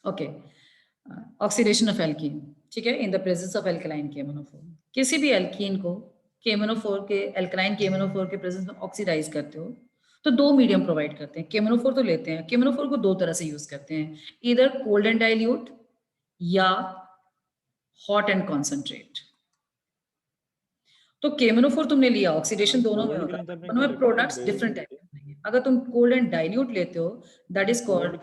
Okay, oxidation of alkene, ठीक है, in the presence of alkaline KMnO4। किसी भी एल्कीन को KMnO4 के एल्कलाइन KMnO4 के प्रेजेंस में ऑक्सीडाइज करते हो तो दो मीडियम प्रोवाइड करते हैं। KMnO4 तो लेते हैं, KMnO4 को दो तरह से यूज करते हैं, इधर कोल्ड एंड डाइल्यूट या हॉट एंड कॉन्सेंट्रेट। तो KMnO4 तुमने लिया, ऑक्सीडेशन दोनों में होता है, दोनों में प्रोडक्ट्स डिफरेंट टाइप के बनेंगे। अगर तुम कोल्ड एंड डाइल्यूट लेते हो दैट इज कॉल्ड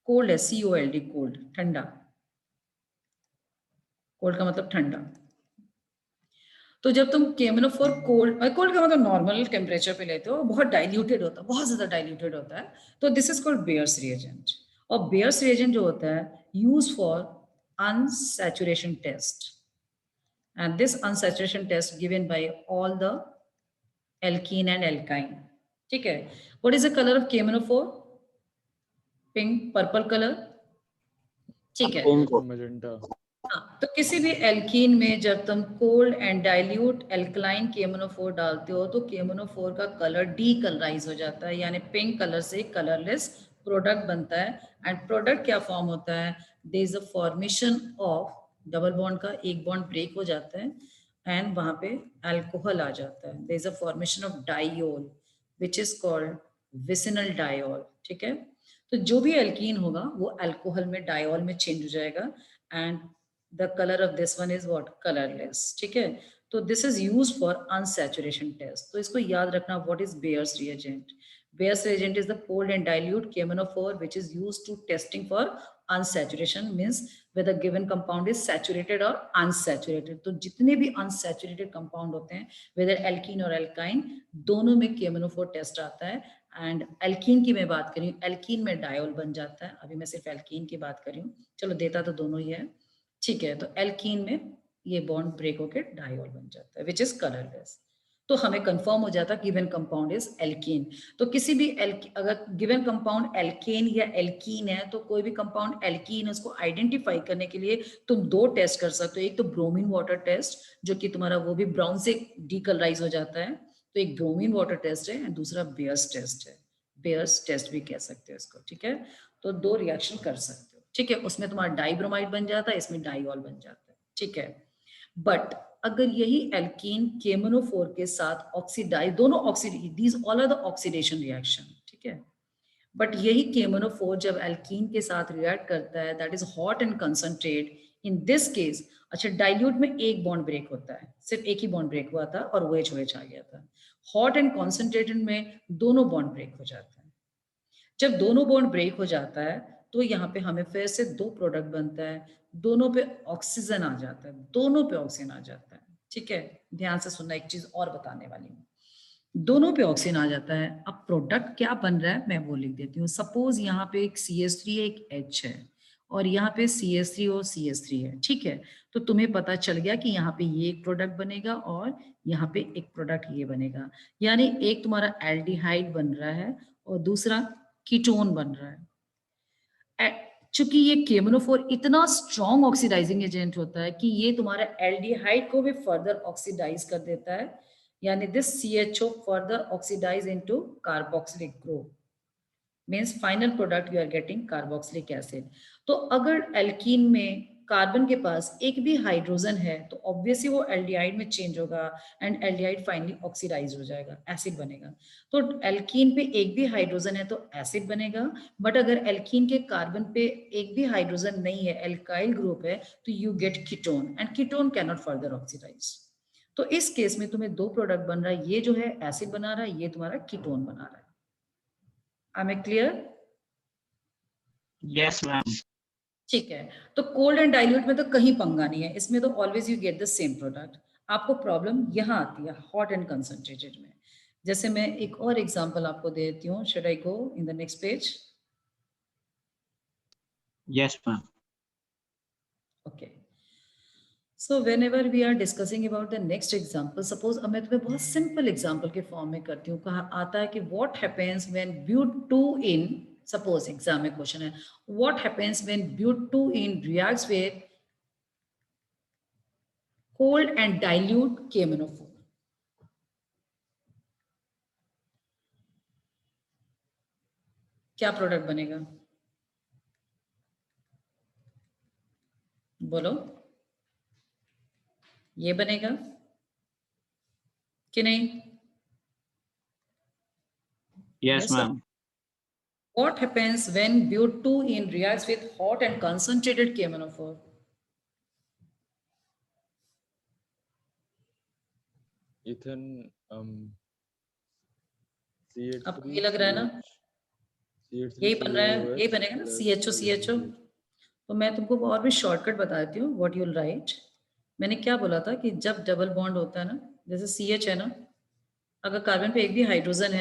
कोल्ड है, COLD, कोल्ड, ठंडा। कोल्ड का मतलब ठंडा। तो जब तुम KMnO4 कोल्ड, कोल्ड का मतलब नॉर्मल टेम्परेचर पे लेते हो, बहुत डाइल्यूटेड होता है, बहुत ज्यादा डाइल्यूटेड होता है, तो this is called Baeyer's reagent. और बेयर्स रिएजेंट जो होता है use for unsaturation test, and this unsaturation test given by all the alkene and alkyne, ठीक है। what is the color of KMnO4? Pink, purple colour, ठीक है। हाँ, तो किसी भी एल्कीन में जब तुम cold and dilute alkaline KMnO4 डालते हो तो KMnO4 का कलर डीकलराइज हो जाता है, यानी पिंक कलर से कलरलेस प्रोडक्ट बनता है। एंड प्रोडक्ट क्या फॉर्म होता है, there is a formation of double bond का एक बॉन्ड ब्रेक हो जाता है एंड वहां पे अल्कोहल आ जाता है, there is a formation of diol which is called vicinal diol, ठीक है। तो जो भी एल्कीन होगा वो अल्कोहल में डायोल में चेंज हो जाएगा and the color of this one is what, colorless, ठीक है। तो this is used for unsaturation test। तो इसको याद रखना, what is Bayer's reagent? Bayer's reagent is the cold and dilute KMnO4 which is used to testing for unsaturation, means whether given compound is saturated or unsaturated। तो जितने भी unsaturated compound होते हैं whether alkene और alkyne, दोनों में KMnO4 test आता है। एंड एल्कीन की मैं बात करी, एल्कीन में डायोल बन जाता है, अभी मैं सिर्फ एल्कीन की बात करी हूँ, चलो देता तो दोनों ही है, ठीक है। तो एल्कीन में ये बॉन्ड ब्रेक होकर डायोल बन जाता है विच इज कलरलेस। तो हमें कंफर्म हो जाता है गिवन कंपाउंड इज एल्कीन। तो किसी भी अगर गिवन कंपाउंड एल्केन या एल्कीन है तो कोई भी कंपाउंड एल्कीन है उसको आइडेंटिफाई करने के लिए तुम दो टेस्ट कर सकते हो, एक तो ब्रोमीन वाटर टेस्ट जो कि तुम्हारा वो भी ब्राउन से डीकलराइज हो जाता है, तो एक ब्रोमीन वाटर टेस्ट है, दूसरा बेयर्स टेस्ट है, बेयर्स टेस्ट भी कह सकते हो इसको, ठीक है। तो दो रिएक्शन कर सकते हो, ठीक है। उसमें तुम्हारा डाइब्रोमाइड बन जाता है, इसमें डाइऑल बन जाता है, ठीक है। बट अगर यही एल्कीन KMnO4 के साथ ऑक्सीडाइज, दोनों oxidise, these all are the oxidation reaction, ठीक है। बट यही KMnO4 जब एल्कीन के साथ रिएक्ट करता है that is hot and concentrate, in this case, अच्छा डाइल्यूट में एक बॉन्ड ब्रेक होता है, सिर्फ एक ही बॉन्ड ब्रेक हुआ था और OH OH आ गया था। हॉट एंड कॉन्सेंट्रेटेड में दोनों बॉन्ड ब्रेक हो जाता है। जब दोनों बॉन्ड ब्रेक हो जाता है तो यहाँ पे हमें फिर से दो प्रोडक्ट बनता है, दोनों पे ऑक्सीजन आ जाता है, दोनों पे ऑक्सीजन आ जाता है, ठीक है। ध्यान से सुनना, एक चीज और बताने वाली हूँ, दोनों पे ऑक्सीजन आ जाता है। अब प्रोडक्ट क्या बन रहा है मैं वो लिख देती हूँ। सपोज यहाँ पे एक CH3 है, एक H है, और यहाँ पे CH3 और CH3 है, ठीक है। तो तुम्हें पता चल गया कि यहाँ पे ये एक प्रोडक्ट बनेगा और यहाँ पे एक प्रोडक्ट ये बनेगा, यानी एक तुम्हारा एल्डिहाइड बन रहा है और दूसरा कीटोन बन रहा है। चूंकि ये KMnO4 इतना स्ट्रॉन्ग ऑक्सीडाइजिंग एजेंट होता है कि ये तुम्हारा एल्डिहाइड को भी फर्दर ऑक्सीडाइज कर देता है, यानी this CHO further oxidize into carboxylic group, means final product you are getting carboxylic acid. तो अगर एल्कीन में कार्बन के पास एक भी हाइड्रोजन है तो ऑब्वियसली वो एल्डिहाइड में चेंज होगा एंड एल्डिहाइड फाइनली ऑक्सीडाइज हो जाएगा, एसिड बनेगा। तो एल्कीन पे एक भी हाइड्रोजन है तो एसिड बनेगा, बट अगर एल्कीन के कार्बन पे एक भी हाइड्रोजन नहीं है, एल्काइल ग्रुप है, तो you get ketone and ketone can not further oxidize. तो इस केस में तुम्हें दो प्रोडक्ट बन रहा है, ये जो है एसिड बना रहा है, ये तुम्हारा कीटोन बना रहा है। Am I clear? Yes, ma'am. ठीक है। तो कोल्ड एंड डाइल्यूट में तो कहीं पंगा नहीं है, इसमें तो always you get the same product. आपको प्रॉब्लम यहाँ आती है हॉट एंड कंसंट्रेटेड में। जैसे मैं एक और एग्जांपल आपको देती हूँ, should I go in the next page? Yes, ma'am. Okay, so whenever we are discussing about the next example, suppose अब मैं तुम्हें बहुत सिंपल एग्जाम्पल के फॉर्म में करती हूँ। कहा आता है कि what happens when but 2 ene, suppose exam में क्वेश्चन है, what happens when but 2 ene reacts with cold and dilute KMnO4? क्या प्रोडक्ट बनेगा? बोलो, ये बनेगा कि नहीं? Yes, Yes, sir. ma'am. What happens when butene reacts with hot and concentrated KMnO4? Ethane आपको ये लग रहा है ना, यही बन रहा है, यही बनेगा ना, CHO। तो मैं तुमको और भी शॉर्टकट बता देती हूँ, व्हाट यू विल राइट। मैंने क्या बोला था कि जब डबल बॉन्ड होता है ना, जैसे CH है ना, अगर कार्बन पे एक भी हाइड्रोजन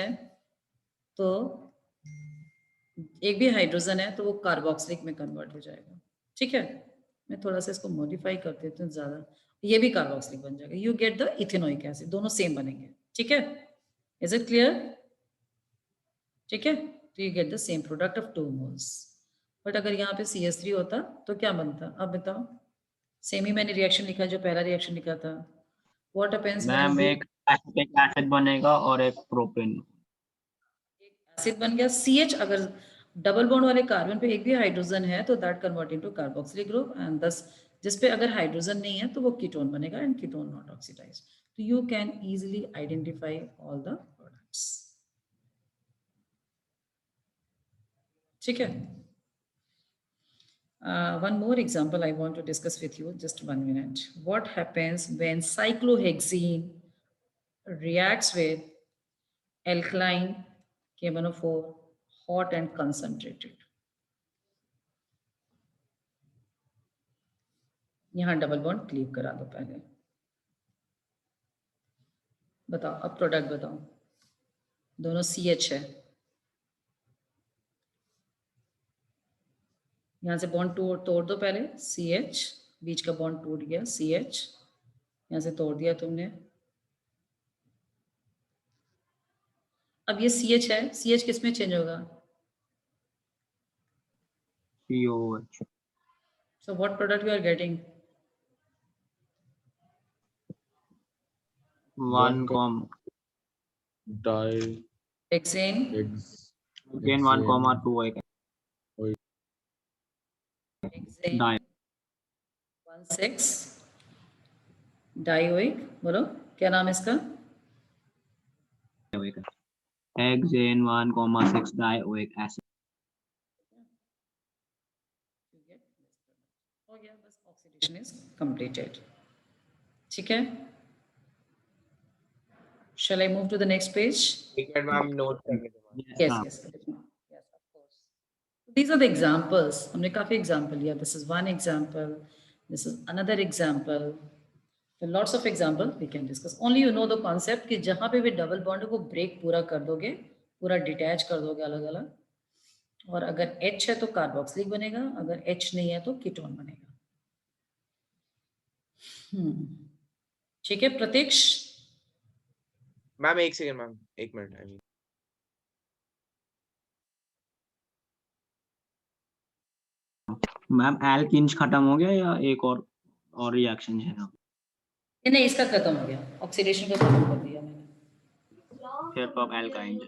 है तो वो कार्बोक्सिलिक में कन्वर्ट हो जाएगा। ठीक है, मैं थोड़ा सा इसको मॉडिफाई कर देती हूँ ज़्यादा, ये भी कार्बोक्सिलिक बन जाएगा। You get the ethanoic acid, दोनों सेम बनेंगे। ठीक है, इज इट क्लियर? ठीक है, तो you get the same product of 2 moles. But अगर यहाँ पे CH3 होता तो क्या बनता? अब बताओ, सेम ही मैंने रिएक्शन लिखा जो पहला रिएक्शन लिखा था। व्हाट हैपेंस व्हेन मैम एक एसिटिक एसिड बनेगा और एक प्रोपेन। एसिड बन गया CH। अगर डबल बॉन्ड वाले कार्बन पे एक भी हाइड्रोजन है तो that convert into carboxylic group, and दस जिस पे अगर हाइड्रोजन नहीं है तो वो कीटोन बनेगा, एंड कीटोन नॉट ऑक्सीडाइज्ड। तो you can easily identify all the products. ठीक है, one more example I want to discuss with you, just 1 minute. What happens when cyclohexene reacts with alkaline KMnO4, hot and concentrated? यहाँ double bond cleave करा दो पहले। बताओ, अब product बताओ। दोनों CH है, यहाँ से बॉन्ड तोड़ दो पहले। CH, बीच का बॉन्ड टूट गया, CH यहाँ से तोड़ दिया तुमने। अब ये CH है, CH किस में चेंज होगा? COH. So what product you are getting? 1 comma di Hexane, again 1 comma 2 hexane die 1,6 dioic. बोलो क्या नाम है इसका? hexane 1 comma 6 dioic acid. हो गया, बस ऑक्सीडेशन इज कंप्लीटेड। ठीक है, shall I move to the next page? ठीक है मैम, नोट करने के बाद। Yes, ma'am. yes, yes, of course. These are the examples. हमने काफी example लिया. This is one example. This is another example. So lots of example we can discuss. Only you know the concept कि जहाँ पे भी double bond है वो break पूरा कर दोगे, पूरा detach कर दोगे अलग अलग। और अगर H है तो कार्बोक्सिलिक बनेगा, अगर H नहीं है तो कीटोन बनेगा। ठीक है प्रतीक्ष? मैम एक second ma'am, 1 minute. I mean ma'am alkenes खत्म हो गया या एक और रिएक्शन है? नहीं, इसका खत्म हो गया, ऑक्सीडेशन का खत्म कर दिया मैंने। फिर तो अब एल्काइन।